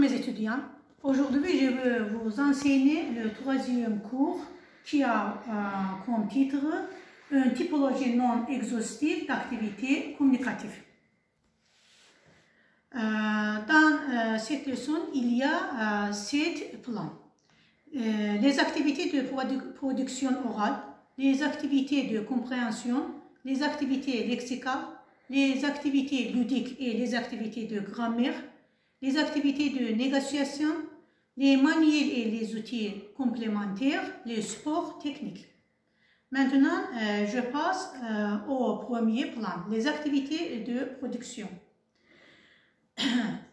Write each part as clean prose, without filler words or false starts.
Mes étudiants, aujourd'hui je vais vous enseigner le troisième cours qui a comme titre une typologie non exhaustive d'activités communicatives. Dans cette leçon, il y a 7 plans. Les activités de production orale, les activités de compréhension, les activités lexicales, les activités ludiques et les activités de grammaire, les activités de négociation, les manuels et les outils complémentaires, les supports techniques. Maintenant, je passe au premier plan, les activités de production.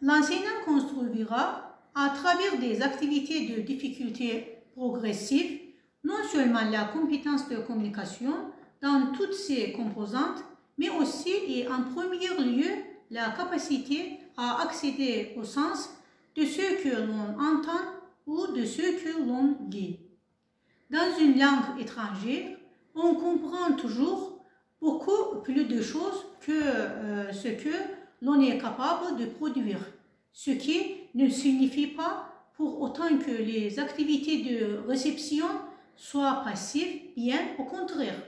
L'enseignant construira à travers des activités de difficulté progressive non seulement la compétence de communication dans toutes ses composantes, mais aussi et en premier lieu la capacité à accéder au sens de ce que l'on entend ou de ce que l'on lit. Dans une langue étrangère, on comprend toujours beaucoup plus de choses que ce que l'on est capable de produire, ce qui ne signifie pas pour autant que les activités de réception soient passives, bien au contraire.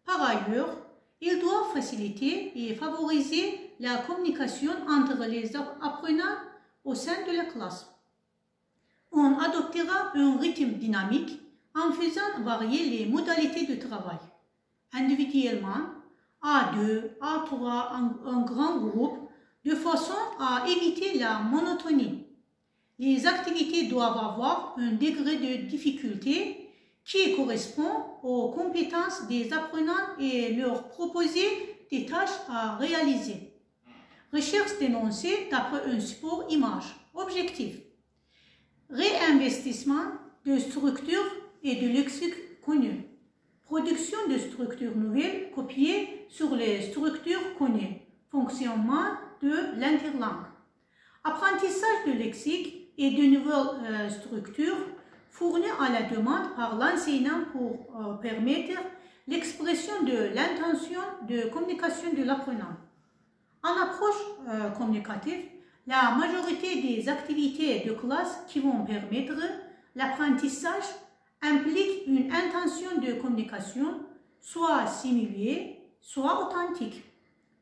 Par ailleurs, il doit faciliter et favoriser la communication entre les apprenants au sein de la classe. On adoptera un rythme dynamique en faisant varier les modalités de travail. Individuellement, à 2, à 3, en grand groupe, de façon à éviter la monotonie. Les activités doivent avoir un degré de difficulté qui correspond aux compétences des apprenants et leur proposer des tâches à réaliser. Recherche d'énoncés d'après un support image. Objectif. Réinvestissement de structures et de lexique connues. Production de structures nouvelles copiées sur les structures connues. Fonctionnement de l'interlangue. Apprentissage de lexique et de nouvelles structures fournies à la demande par l'enseignant pour permettre l'expression de l'intention de communication de l'apprenant. En approche communicative, la majorité des activités de classe qui vont permettre l'apprentissage impliquent une intention de communication soit simulée, soit authentique.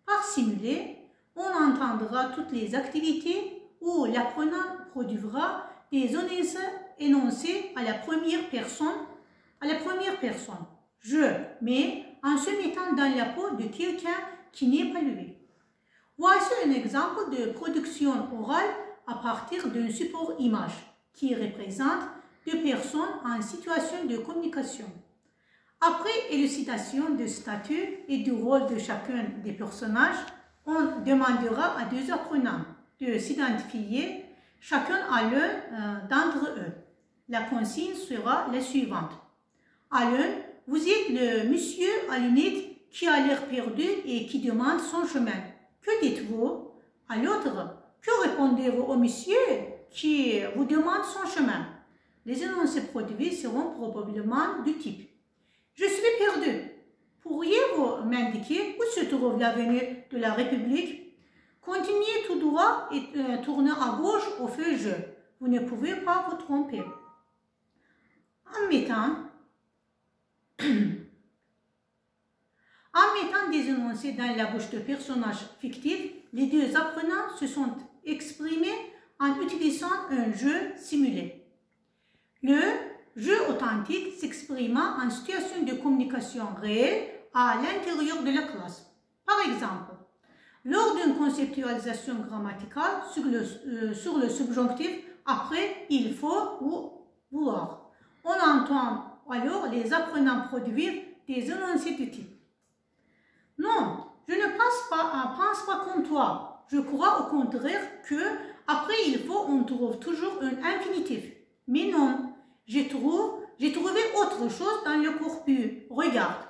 Par simulé, on entendra toutes les activités où l'apprenant produira des énoncés à la première personne. Je, mais en se mettant dans la peau de quelqu'un qui n'est pas lui. Voici un exemple de production orale à partir d'un support image qui représente 2 personnes en situation de communication. Après élucidation du statut et du rôle de chacun des personnages, on demandera à 2 apprenants de s'identifier chacun à l'un d'entre eux. La consigne sera la suivante. À l'un, vous êtes le monsieur à lunettes qui a l'air perdu et qui demande son chemin. Que dites-vous? À l'autre, que répondez-vous au monsieur qui vous demande son chemin? Les énoncés produits seront probablement du type: je suis perdu. Pourriez-vous m'indiquer où se trouve l'avenue de la République? Continuez tout droit et tournez à gauche au feu jaune. Vous ne pouvez pas vous tromper. En mettant des énoncés dans la bouche de personnages fictifs, les 2 apprenants se sont exprimés en utilisant un jeu simulé. Le jeu authentique s'exprimant en situation de communication réelle à l'intérieur de la classe. Par exemple, lors d'une conceptualisation grammaticale sur le subjonctif après il faut ou vouloir, on entend alors les apprenants produire des énoncés du type: non, je ne pense pas comme toi. Je crois au contraire que après il faut on trouve toujours un infinitif. Mais non, j'ai trouvé autre chose dans le corpus. Regarde.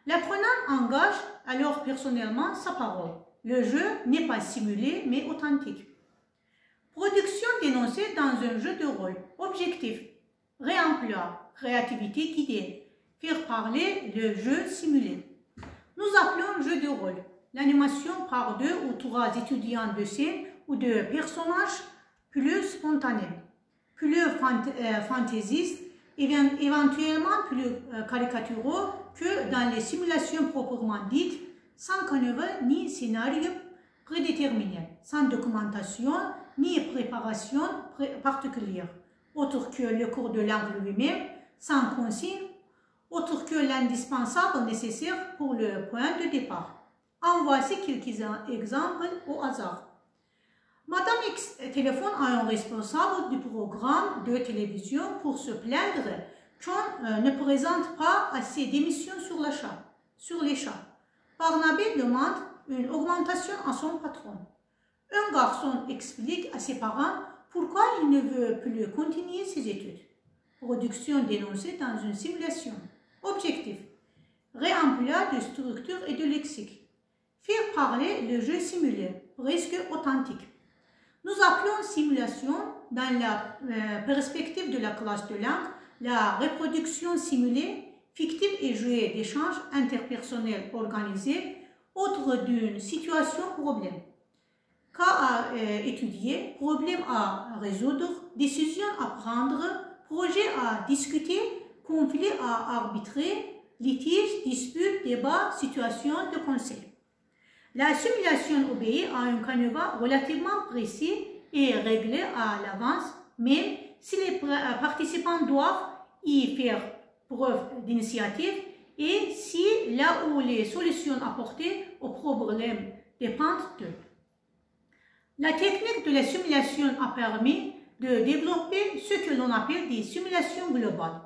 L'apprenant engage alors personnellement sa parole. Le jeu n'est pas simulé mais authentique. Production d'énoncés dans un jeu de rôle. Objectif. Réemploi. Créativité guidée. Faire parler le jeu simulé. Nous appelons jeu de rôle l'animation par 2 ou 3 étudiants de scène ou de personnages plus spontanés, plus fantaisistes, éventuellement plus caricaturaux que dans les simulations proprement dites, sans canevas ni scénario prédéterminé, sans documentation ni préparation particulière, autre que le cours de langue lui-même, sans consigne, autre que l'indispensable nécessaire pour le point de départ. En voici quelques exemples au hasard. Madame X téléphone à un responsable du programme de télévision pour se plaindre qu'on ne présente pas assez d'émissions sur les chats. Barnabé demande une augmentation à son patron. Un garçon explique à ses parents pourquoi il ne veut plus continuer ses études. Production dénoncée dans une simulation. Objectif: réemploi de structure et de lexique. Faire parler le jeu simulé, presque authentique. Nous appelons simulation, dans la perspective de la classe de langue, la reproduction simulée, fictive et jouée d'échanges interpersonnels organisés autour d'une situation problème. Cas à étudier, problème à résoudre, décision à prendre, projet à discuter, conflit à arbitrer, litige, dispute, débat, situation de conseil. La simulation obéit à un canevas relativement précis et réglé à l'avance, même si les participants doivent y faire preuve d'initiative et si là où les solutions apportées au problème dépendent d'eux. La technique de la simulation a permis de développer ce que l'on appelle des simulations globales,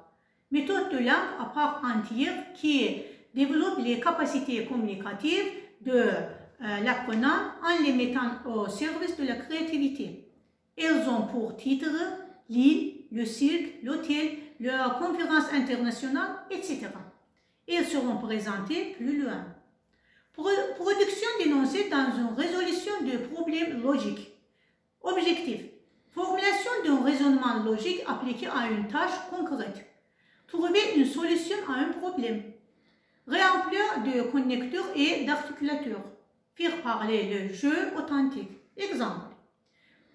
méthode de langue à part entière qui développe les capacités communicatives de l'apprenant en les mettant au service de la créativité. Elles ont pour titre l'île, le cirque, l'hôtel, la conférence internationale, etc. Elles seront présentées plus loin. Production dénoncée dans une résolution de problèmes logiques. Objectif: formulation d'un raisonnement logique appliqué à une tâche concrète. Trouver une solution à un problème. Réemploi de connecteurs et d'articulateurs. Faire parler le jeu authentique. Exemple: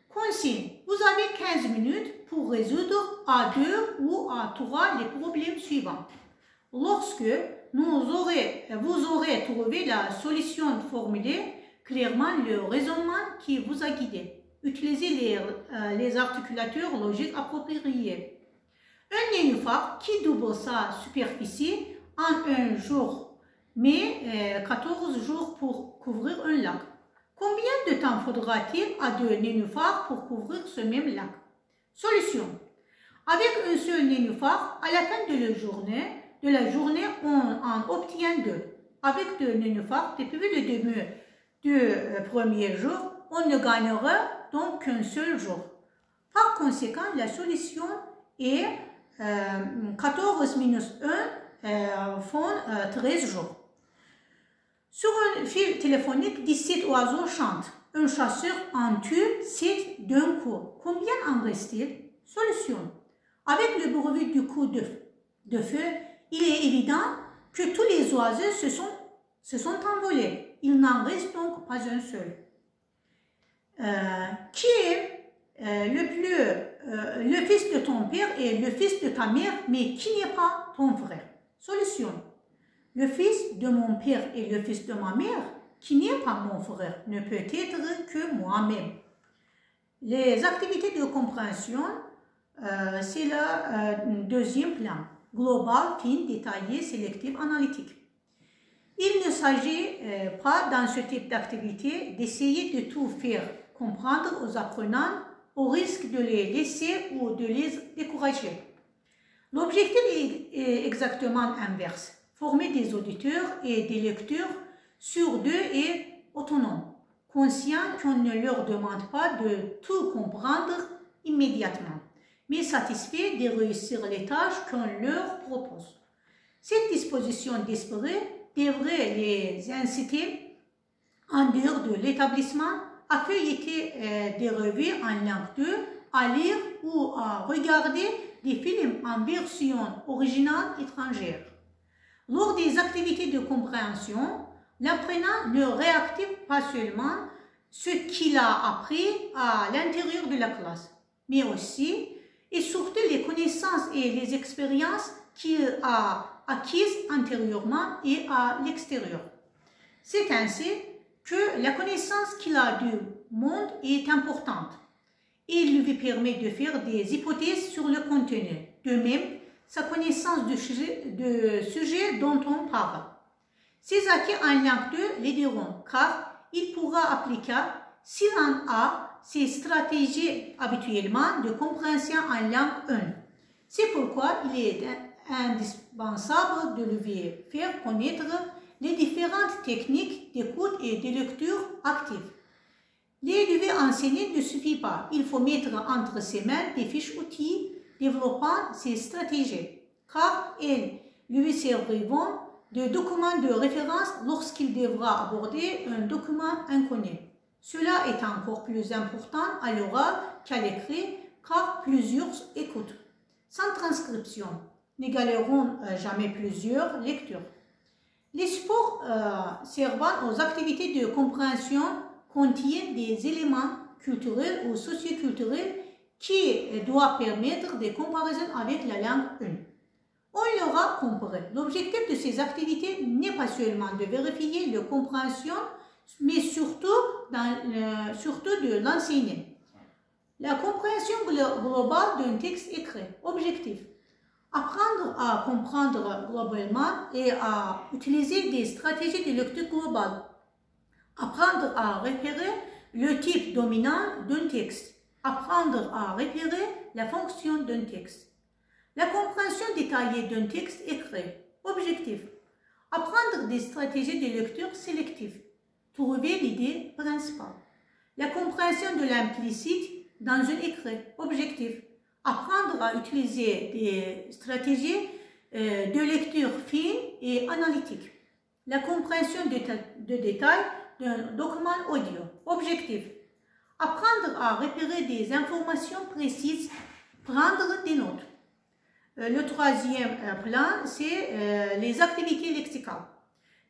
consigne: vous avez 15 minutes pour résoudre à 2 ou à 3 les problèmes suivants. Lorsque vous aurez trouvé la solution formulée, clairement le raisonnement qui vous a guidé. Utilisez les articulateurs logiques appropriés. Un nénuphar qui double sa superficie en un jour, mais 14 jours pour couvrir un lac. Combien de temps faudra-t-il à 2 nénuphars pour couvrir ce même lac? Solution: avec un seul nénuphar, à la fin de la journée, on en obtient 2. Avec 2 nénuphars, depuis le début du premier jour, on ne gagnera donc qu'un seul jour. Par conséquent, la solution est 14 minus 1 font 13 jours. Sur un fil téléphonique, 17 oiseaux chantent. Un chasseur en tue 7 d'un coup. Combien en reste-t-il? Solution: avec le bruit du coup de feu, il est évident que tous les oiseaux se sont envolés. Il n'en reste donc pas un seul. Qui est le fils de ton père et le fils de ta mère, mais qui n'est pas ton frère? Solution: le fils de mon père et le fils de ma mère, qui n'est pas mon frère, ne peut être que moi-même. Les activités de compréhension, c'est le deuxième plan. Global, fine, détaillé, sélectif, analytique. Il ne s'agit pas dans ce type d'activité d'essayer de tout faire comprendre aux apprenants au risque de les laisser ou de les décourager. L'objectif est exactement inverse. Former des auditeurs et des lecteurs sûrs d'eux et autonomes, conscients qu'on ne leur demande pas de tout comprendre immédiatement, mais satisfaits de réussir les tâches qu'on leur propose. Cette disposition d'esprit devrait les inciter, en dehors de l'établissement, à feuilleter des revues en langue 2, à lire ou à regarder des films en version originale étrangère. Lors des activités de compréhension, l'apprenant ne réactive pas seulement ce qu'il a appris à l'intérieur de la classe, mais aussi et surtout les connaissances et les expériences qu'il a acquises antérieurement et à l'extérieur. C'est ainsi que la connaissance qu'il a du monde est importante. Il lui permet de faire des hypothèses sur le contenu. De même, sa connaissance du sujet dont on parle. Ces acquis en langue 2 l'aideront car il pourra appliquer, s'il en a, ces stratégies habituellement de compréhension en langue 1. C'est pourquoi il est indispensable de lui faire connaître les différentes techniques d'écoute et de lecture active. Les lui enseigner ne suffit pas. Il faut mettre entre ses mains des fiches outils développant ces stratégies, car elles lui serviront de document de référence lorsqu'il devra aborder un document inconnu. Cela est encore plus important à l'oral qu'à l'écrit, car plusieurs écoutes, sans transcription, n'égaleront jamais plusieurs lectures. Les supports servant aux activités de compréhension contiennent des éléments culturels ou socioculturels qui doivent permettre des comparaisons avec la langue 1. On l'aura compris. L'objectif de ces activités n'est pas seulement de vérifier la compréhension, mais surtout de l'enseigner. La compréhension globale d'un texte écrit. Objectif. Apprendre à comprendre globalement et à utiliser des stratégies de lecture globale. Apprendre à repérer le type dominant d'un texte. Apprendre à repérer la fonction d'un texte. La compréhension détaillée d'un texte écrit. Objectif. Apprendre des stratégies de lecture sélectives. Trouver l'idée principale. La compréhension de l'implicite dans un écrit. Objectif. Apprendre à utiliser des stratégies de lecture fine et analytique. La compréhension de détails d'un document audio. Objectif. Apprendre à repérer des informations précises, prendre des notes. Le troisième plan, c'est les activités lexicales.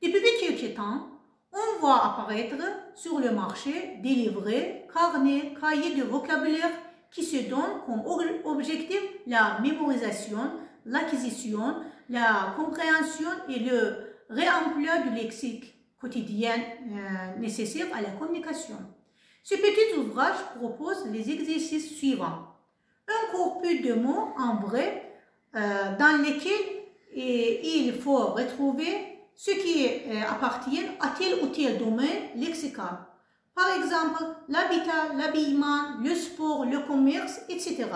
Depuis quelques temps, on voit apparaître sur le marché des livrets, carnets, cahiers de vocabulaire qui se donnent comme objectif la mémorisation, l'acquisition, la compréhension et le réemploi du lexique quotidien nécessaire à la communication. Ce petit ouvrage propose les exercices suivants. Un corpus de mots en vrai dans lesquels il faut retrouver ce qui appartient à tel ou tel domaine lexical. Par exemple, l'habitat, l'habillement, le sport, le commerce, etc.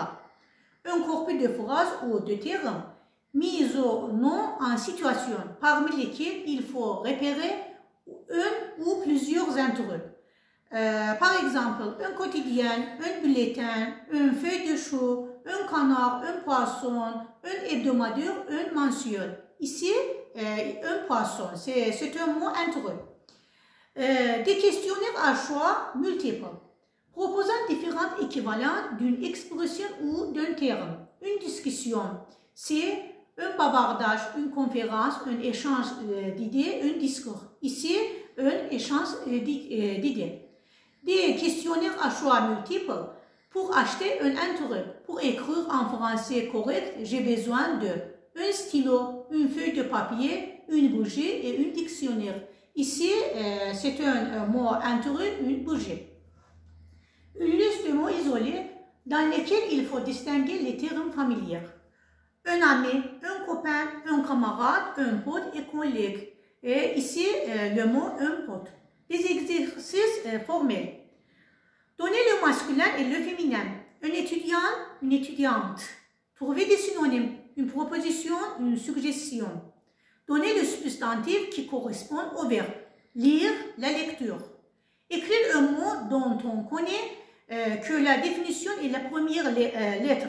Un corpus de phrases ou de termes mis au nom en situation, parmi lesquels il faut repérer un ou plusieurs entre eux. Par exemple, un quotidien, un bulletin, une feuille de chou, un canard, un poisson, un hebdomadaire, un mensuel. Ici, un poisson, c'est un mot entre eux. Des questionnaires à choix multiples, proposant différents équivalents d'une expression ou d'un terme. Une discussion, c'est un bavardage, une conférence, un échange d'idées, un discours. Ici, un échange d'idées. Des questionnaires à choix multiples. Pour acheter un intérêt, pour écrire en français correct, j'ai besoin d'un stylo, une feuille de papier, une bougie et un dictionnaire. Ici, c'est un mot intérêt, une bougie. Une liste de mots isolés dans lesquels il faut distinguer les termes familiers. Un ami, un copain, un camarade, un pote et collègue. Et ici, le mot un pote. Des exercices formels. Donnez le masculin et le féminin. Un étudiant, une étudiante. Trouver des synonymes. Une proposition, une suggestion. Donnez le substantif qui correspond au verbe. Lire, la lecture. Écrire un mot dont on connaît que la définition est la première lettre.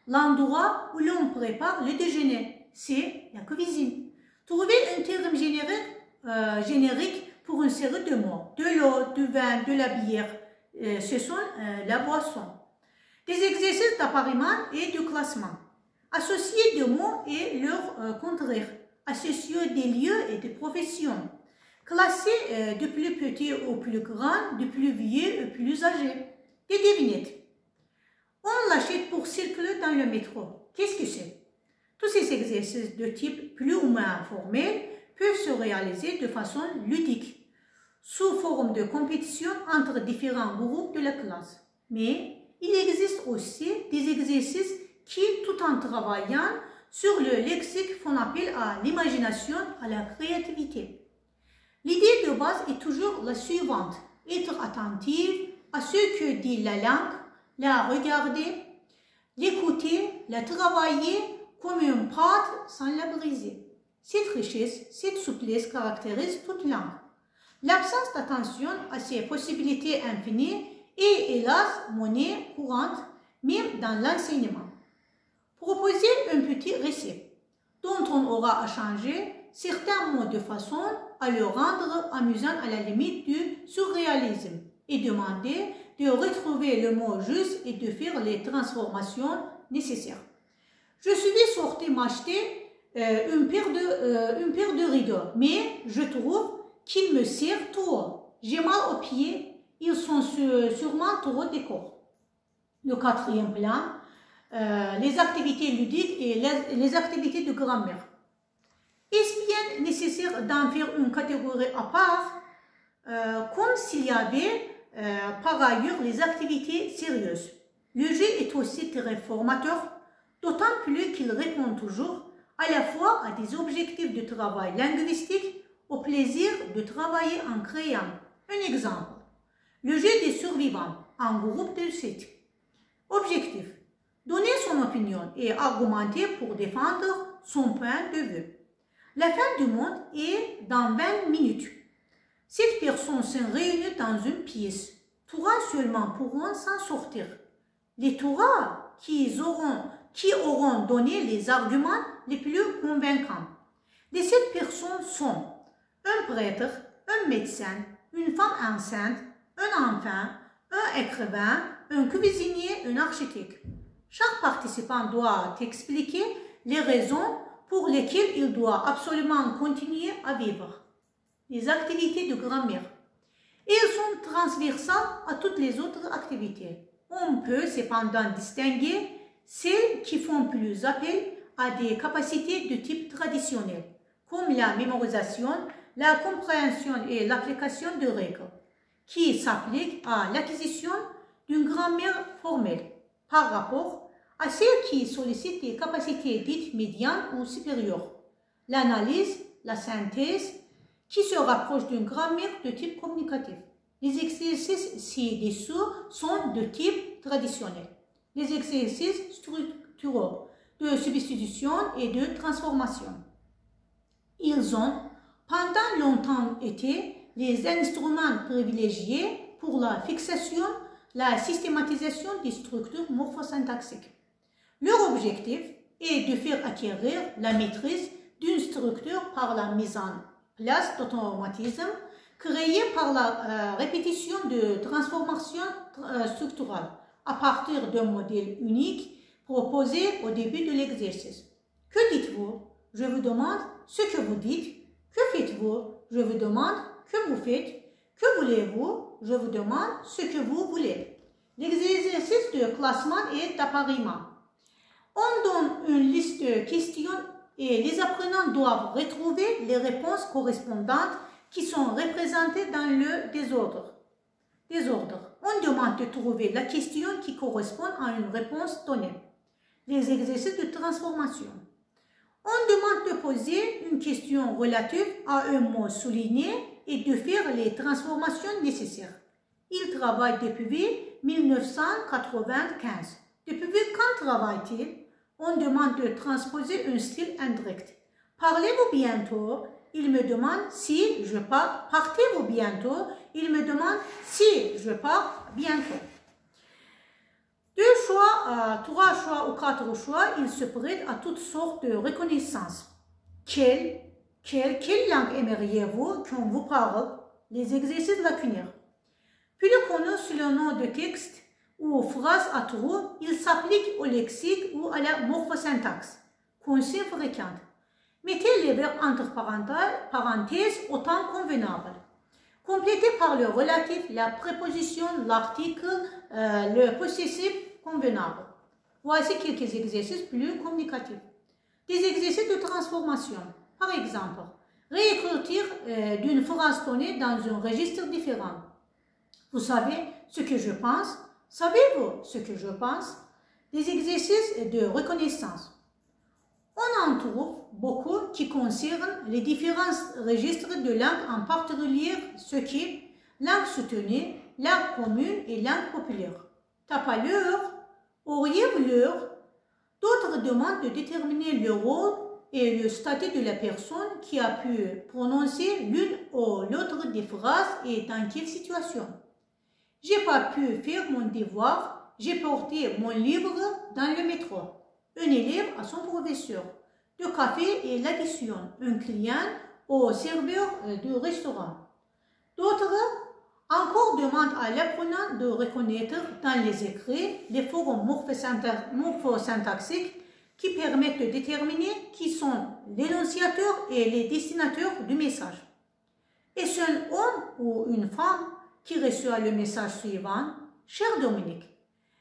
L'endroit où l'on prépare le déjeuner, c'est la cuisine. Trouver un terme générique pour une série de mots. De l'eau, du vin, de la bière. Ce sont la boisson. Des exercices d'appariement et de classement. Associer des mots et leur contraire. Associer des lieux et des professions. Classer du plus petit au plus grand, du plus vieux au plus âgé. Des devinettes. On l'achète pour circuler dans le métro. Qu'est-ce que c'est? Tous ces exercices de type plus ou moins informel peuvent se réaliser de façon ludique, sous forme de compétition entre différents groupes de la classe. Mais il existe aussi des exercices qui, tout en travaillant sur le lexique, font appel à l'imagination, à la créativité. L'idée de base est toujours la suivante: être attentive à ce que dit la langue, la regarder, l'écouter, la travailler comme une pâte sans la briser. Cette richesse, cette souplesse caractérise toute langue. L'absence d'attention à ces possibilités infinies est hélas monnaie courante, même dans l'enseignement. Proposer un petit récit dont on aura à changer certains mots de façon à le rendre amusant à la limite du surréalisme et demander de retrouver le mot juste et de faire les transformations nécessaires. Je suis sortie m'acheter une paire de rideaux, mais je trouve qu'ils me servent trop. J'ai mal aux pieds, ils sont sûrement trop décors. Le quatrième plan, les activités ludiques et les activités de grammaire. Est-ce bien nécessaire d'en faire une catégorie à part, comme s'il y avait par ailleurs les activités sérieuses? Le jeu est aussi très formateur, d'autant plus qu'il répond toujours à la fois à des objectifs de travail linguistique, au plaisir de travailler en créant. Un exemple, le jeu des survivants en groupe de 7. Objectif, donner son opinion et argumenter pour défendre son point de vue. La fin du monde est dans 20 minutes. 7 personnes sont réunies dans une pièce. 3 seulement pourront s'en sortir. Les 3 qui auront donné les arguments les plus convaincants. Les 7 personnes sont un prêtre, un médecin, une femme enceinte, un enfant, un écrivain, un cuisinier, un architecte. Chaque participant doit expliquer les raisons pour lesquelles il doit absolument continuer à vivre. Les activités de grammaire. Elles sont transversales à toutes les autres activités. On peut cependant distinguer celles qui font plus appel à des capacités de type traditionnel, comme la mémorisation, la compréhension et l'application de règles, qui s'appliquent à l'acquisition d'une grammaire formelle par rapport à celles qui sollicitent des capacités dites médianes ou supérieures, l'analyse, la synthèse, qui se rapprochent d'une grammaire de type communicatif. Les exercices ci-dessous sont de type traditionnel. Les exercices structuraux de substitution et de transformation. Ils ont pendant longtemps été les instruments privilégiés pour la fixation, la systématisation des structures morphosyntaxiques. Leur objectif est de faire acquérir la maîtrise d'une structure par la mise en place d'automatismes créés par la répétition de transformations structurales à partir d'un modèle unique proposé au début de l'exercice. Que dites-vous? Je vous demande ce que vous dites. Que faites-vous? Je vous demande que vous faites. Que voulez-vous? Je vous demande ce que vous voulez. L'exercice de classement et d'appariement. On donne une liste de questions et les apprenants doivent retrouver les réponses correspondantes qui sont représentées dans le désordre. On demande de trouver la question qui correspond à une réponse donnée. Les exercices de transformation. On demande de poser une question relative à un mot souligné et de faire les transformations nécessaires. Il travaille depuis 1995. Depuis quand travaille-t-il? On demande de transposer un style indirect. Parlez-vous bientôt? Il me demande si je pars. Partez-vous bientôt? Il me demande si je pars bientôt. 2 choix, 3 choix ou 4 choix, ils se prêtent à toutes sortes de reconnaissances. Quelle langue aimeriez-vous qu'on vous parle? Les exercices lacunaires. Plus connu sous le nom de texte ou phrase à trous, il s'applique au lexique ou à la morphosyntaxe. Consigne fréquente. Mettez les verbes entre parenthèses au temps convenable. Complétez par le relatif, la préposition, l'article, le possessif convenables. Voici quelques exercices plus communicatifs. Des exercices de transformation. Par exemple, réécriture d'une phrase donnée dans un registre différent. Vous savez ce que je pense? Savez-vous ce que je pense? Des exercices de reconnaissance. On en trouve beaucoup qui concernent les différents registres de langue, en particulier ce qui est langue soutenue, langue commune et langue populaire. Tapaleur, auriez-vous d'autres demandent de déterminer le rôle et le statut de la personne qui a pu prononcer l'une ou l'autre des phrases et dans quelle situation. J'ai pas pu faire mon devoir, j'ai porté mon livre dans le métro. Un élève à son professeur. Le café et l'addition. Un client au serveur du restaurant. D'autres encore demandent à l'apprenant de reconnaître dans les écrits les formes morphosyntaxiques qui permettent de déterminer qui sont l'énonciateur et les destinataires du message. Est-ce un homme ou une femme qui reçoit le message suivant? Cher Dominique,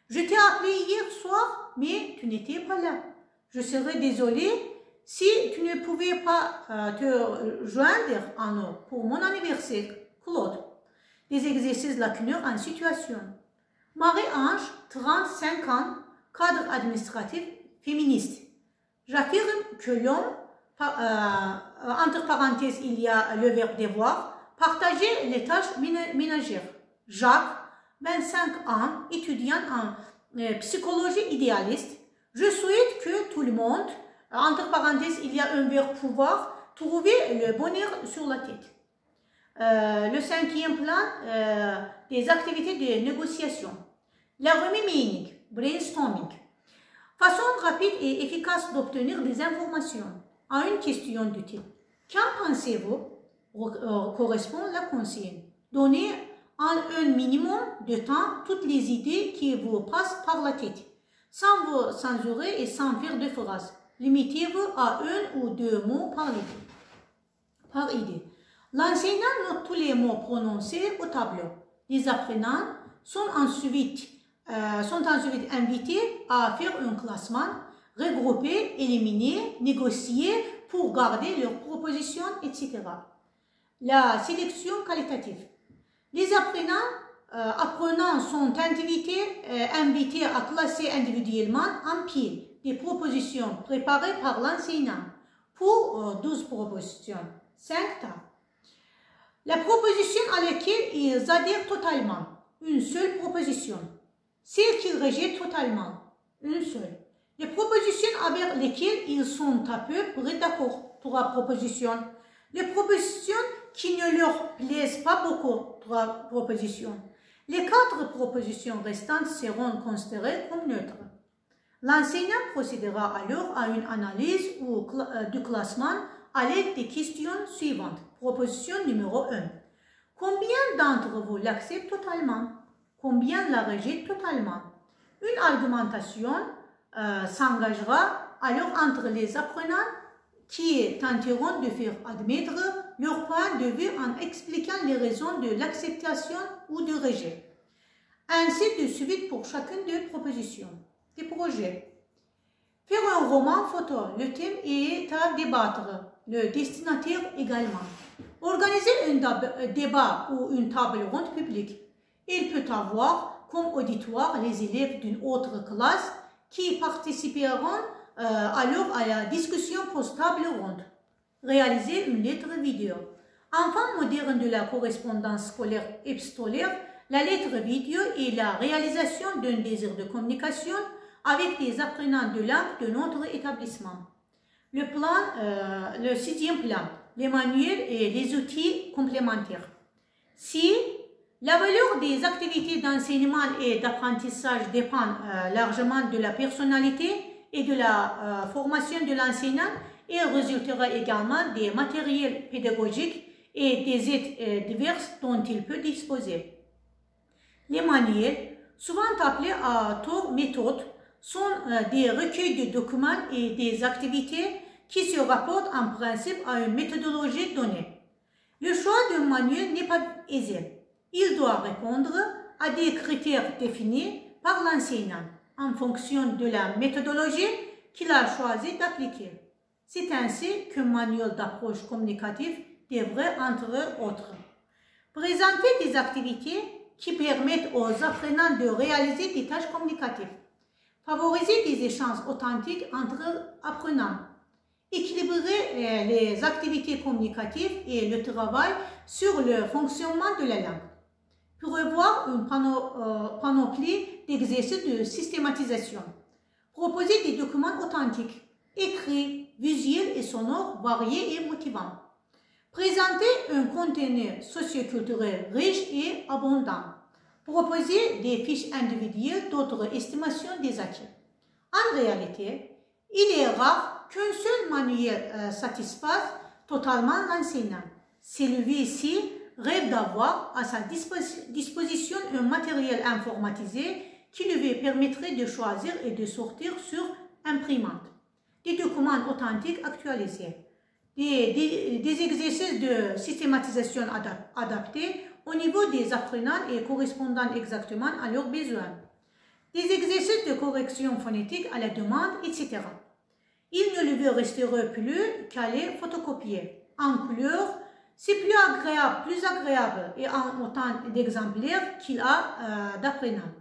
je t'ai appelé hier soir, mais tu n'étais pas là. Je serais désolée si tu ne pouvais pas te joindre à nous pour mon anniversaire. Claude. Des exercices lacuneux en situation. Marie-Ange, 35 ans, cadre administratif féministe. J'affirme que l'homme, entre parenthèses, il y a le verbe devoir, partager les tâches ménagères. Jacques, 25 ans, étudiant en psychologie idéaliste. Je souhaite que tout le monde, entre parenthèses, il y a un verbe pouvoir, trouver le bonheur sur la tête. Le cinquième plan, des activités de négociation. La remue-mécanique, brainstorming. Façon rapide et efficace d'obtenir des informations à une question du type « Qu'en pensez-vous » correspond la consigne. Donnez en un minimum de temps toutes les idées qui vous passent par la tête, sans vous censurer et sans faire de phrases. Limitez-vous à 1 ou 2 mots par idée. L'enseignant note tous les mots prononcés au tableau. Les apprenants sont ensuite invités à faire un classement, regrouper, éliminer, négocier pour garder leurs propositions, etc. La sélection qualitative. Les apprenants sont invités à classer individuellement en piles des propositions préparées par l'enseignant pour 12 propositions, 5 tables. La proposition à laquelle ils adhèrent totalement, une seule proposition. Celle qu'ils rejettent totalement, une seule. Les propositions avec lesquelles ils sont à peu près d'accord, 3 propositions. Les propositions qui ne leur plaisent pas beaucoup, 3 propositions. Les 4 propositions restantes seront considérées comme neutres. L'enseignant procédera alors à une analyse du classement à l'aide des questions suivantes. Proposition numéro 1. Combien d'entre vous l'acceptent totalement? Combien la rejettent totalement? Une argumentation s'engagera alors entre les apprenants qui tenteront de faire admettre leur point de vue en expliquant les raisons de l'acceptation ou du rejet. Ainsi de suite pour chacune des propositions. Des projets. Faire un roman photo, le thème est à débattre, le destinataire également. Organiser un débat ou une table ronde publique. Il peut avoir comme auditoire les élèves d'une autre classe qui participeront alors à la discussion post-table ronde. Réaliser une lettre vidéo. Enfant moderne de la correspondance scolaire épistolaire, la lettre vidéo est la réalisation d'un désir de communication avec des apprenants de langue de notre établissement. Le 6e plan, les manuels et les outils complémentaires. Si la valeur des activités d'enseignement et d'apprentissage dépend largement de la personnalité et de la formation de l'enseignant, il résultera également des matériels pédagogiques et des aides diverses dont il peut disposer. Les manuels, souvent appelés à tort méthode, sont des recueils de documents et des activités qui se rapportent en principe à une méthodologie donnée. Le choix d'un manuel n'est pas aisé. Il doit répondre à des critères définis par l'enseignant. en fonction de la méthodologie qu'il a choisi d'appliquer. C'est ainsi qu'un manuel d'approche communicative devrait, entre autres, présenter des activités qui permettent aux apprenants de réaliser des tâches communicatives, favoriser des échanges authentiques entre apprenants, équilibrer les activités communicatives et le travail sur le fonctionnement de la langue, prévoir une panoplie d'exercices de systématisation, proposer des documents authentiques, écrits, visuels et sonores variés et motivants, présenter un contenu socioculturel riche et abondant, proposer des fiches individuelles d'autres estimations des acquis. En réalité, il est rare qu'un seul manuel satisfasse totalement l'enseignant. Celui-ci rêve d'avoir à sa disposition un matériel informatisé qui lui permettrait de choisir et de sortir sur imprimante des documents authentiques actualisés, des exercices de systématisation adaptés au niveau des apprenants et correspondant exactement à leurs besoins, des exercices de correction phonétique à la demande, etc. Il ne lui resterait plus qu'à les photocopier en couleur. C'est plus agréable et en autant d'exemplaires qu'il a d'apprenants.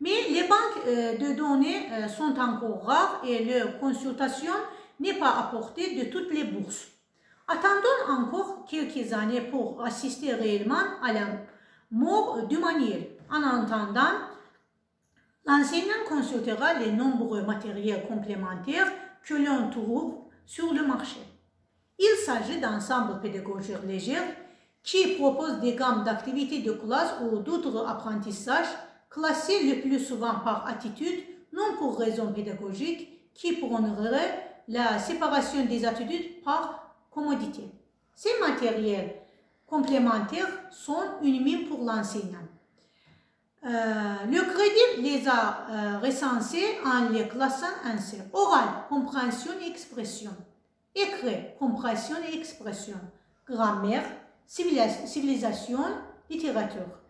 Mais les banques de données sont encore rares et leur consultation n'est pas à portée de toutes les bourses. Attendons encore quelques années pour assister réellement à la mort du manuel. En attendant, l'enseignant consultera les nombreux matériels complémentaires que l'on trouve sur le marché. Il s'agit d'ensembles pédagogiques légers qui proposent des gammes d'activités de classe ou d'autres apprentissages classés le plus souvent par attitude, non pour raisons pédagogiques, qui prôneraient la séparation des attitudes par commodité. Ces matériels complémentaires sont une mine pour l'enseignant. Le crédit les a recensés en les classant ainsi: oral, compréhension et expression; écrit, compréhension et expression; grammaire, civilisation, littérature.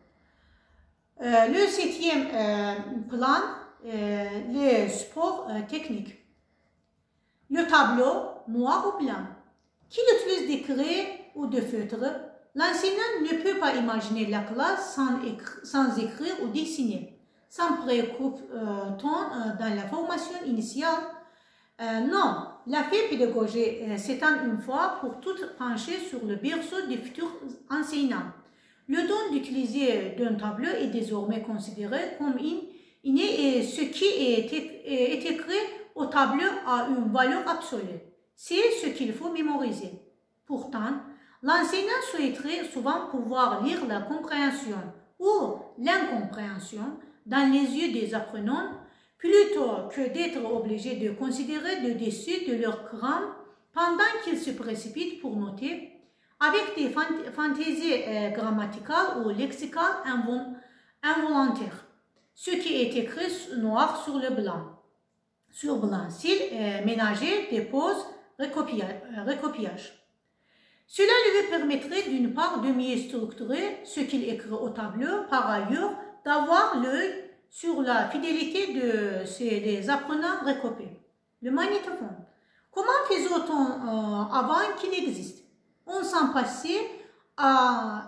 Le 7e plan, les sports techniques. Le tableau, noir ou blanc. Qui utilise des crayons ou des feutres, l'enseignant ne peut pas imaginer la classe sans écrire ou dessiner, sans préoccupation dans la formation initiale. Non, la fée pédagogique s'étend une fois pour toutes penchée sur le berceau des futurs enseignants. Le don d'utiliser d'un tableau est désormais considéré comme inné et ce qui est écrit au tableau a une valeur absolue. C'est ce qu'il faut mémoriser. Pourtant, l'enseignant souhaiterait souvent pouvoir lire la compréhension ou l'incompréhension dans les yeux des apprenants plutôt que d'être obligé de considérer le dessus de leur crâne pendant qu'ils se précipitent pour noter avec des fantaisies grammaticales ou lexicales involontaires, ce qui est écrit noir sur le blanc. Sur blanc, s'il ménageait des pauses, recopiage. Cela lui permettrait d'une part de mieux structurer ce qu'il écrit au tableau, par ailleurs d'avoir l'œil sur la fidélité des apprenants recopiés. Le magnétophone. Comment faisait-on avant qu'il existe? On s'en passait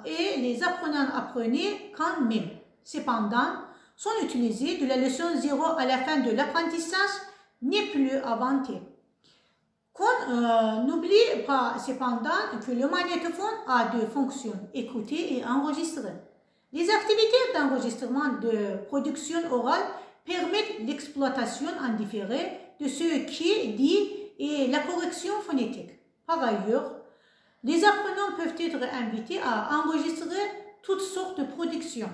et les apprenants apprenaient quand même. Cependant, son utilisé de la leçon 0 à la fin de l'apprentissage n'est plus inventé. Qu'on n'oublie pas cependant que le magnétophone a deux fonctions, écouter et enregistrer. Les activités d'enregistrement de production orale permettent l'exploitation en différé de ce qui est dit et la correction phonétique. Par ailleurs, les apprenants peuvent être invités à enregistrer toutes sortes de productions,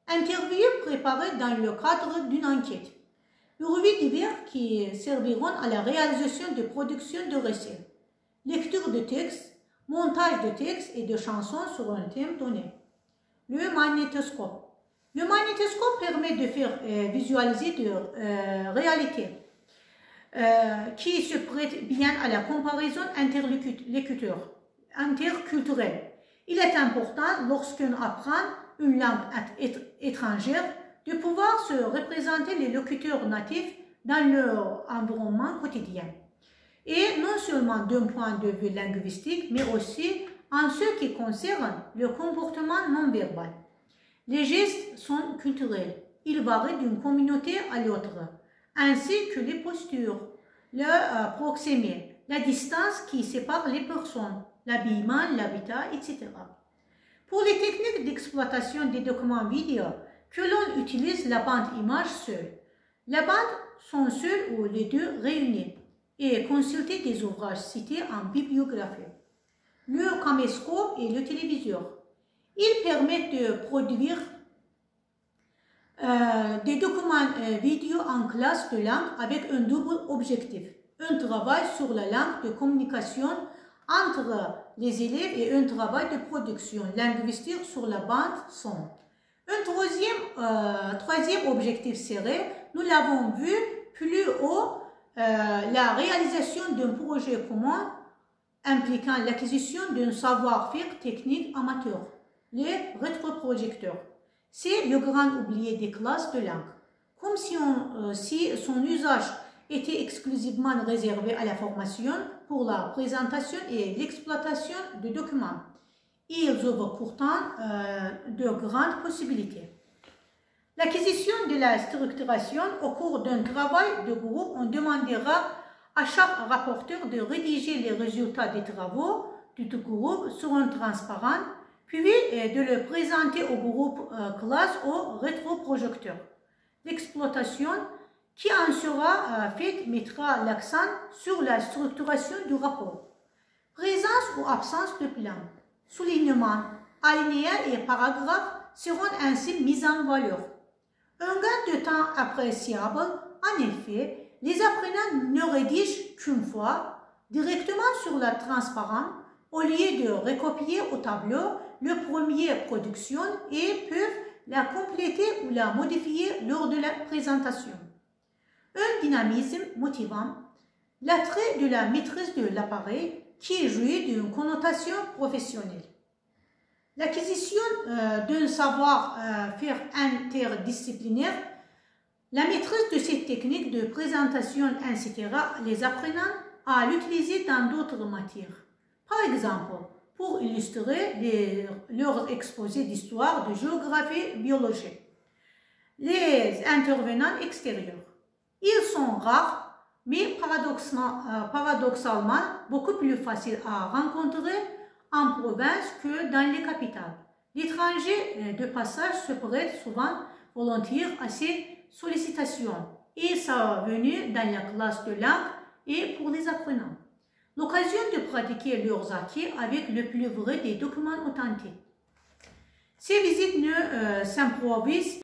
interviews préparées dans le cadre d'une enquête, revues diverses qui serviront à la réalisation de productions de recettes, lecture de textes, montage de textes et de chansons sur un thème donné. Le magnétoscope. Le magnétoscope permet de faire visualiser de réalités qui se prêtent bien à la comparaison interculturelle. Il est important lorsqu'on apprend une langue étrangère de pouvoir se représenter les locuteurs natifs dans leur environnement quotidien. Et non seulement d'un point de vue linguistique, mais aussi en ce qui concerne le comportement non verbal. Les gestes sont culturels. Ils varient d'une communauté à l'autre, ainsi que les postures, le proxémique, la distance qui sépare les personnes, l'habillement, l'habitat, etc. Pour les techniques d'exploitation des documents vidéo, que l'on utilise la bande image seule. La bande sont seules ou les deux réunis et consulter des ouvrages cités en bibliographie. Le caméscope et le téléviseur. Ils permettent de produire des documents vidéo en classe de langue avec un double objectif. Un travail sur la langue de communication entre les élèves et un travail de production linguistique sur la bande son. Un troisième objectif serait, nous l'avons vu plus haut, la réalisation d'un projet commun impliquant l'acquisition d'un savoir-faire technique amateur, les rétroprojecteurs. C'est le grand oublié des classes de langue. Comme si son usage était exclusivement réservé à la formation pour la présentation et l'exploitation de documents. Ils ouvrent pourtant de grandes possibilités. L'acquisition de la structuration au cours d'un travail de groupe, on demandera à chaque rapporteur de rédiger les résultats des travaux du groupe sur un transparent, puis de le présenter au groupe classe au rétroprojecteur. L'exploitation qui en sera faite mettra l'accent sur la structuration du rapport. Présence ou absence de plan, soulignement, alinéa et paragraphe seront ainsi mis en valeur. Un gain de temps appréciable, en effet, les apprenants ne rédigent qu'une fois, directement sur la transparente, au lieu de recopier au tableau la première production et peuvent la compléter ou la modifier lors de la présentation. Un dynamisme motivant, l'attrait de la maîtrise de l'appareil qui jouit d'une connotation professionnelle. L'acquisition d'un savoir-faire interdisciplinaire, la maîtrise de ces techniques de présentation incitera les apprenants à l'utiliser dans d'autres matières. Par exemple, pour illustrer leurs exposés d'histoire, de géographie, biologie. Les intervenants extérieurs. Ils sont rares, mais paradoxalement beaucoup plus faciles à rencontrer en province que dans les capitales. L'étranger de passage se prête souvent volontiers à ces sollicitations et sa venue dans la classe de langue et pour les apprenants. L'occasion de pratiquer leurs acquis avec le plus vrai des documents authentiques. Ces visites ne s'improvisent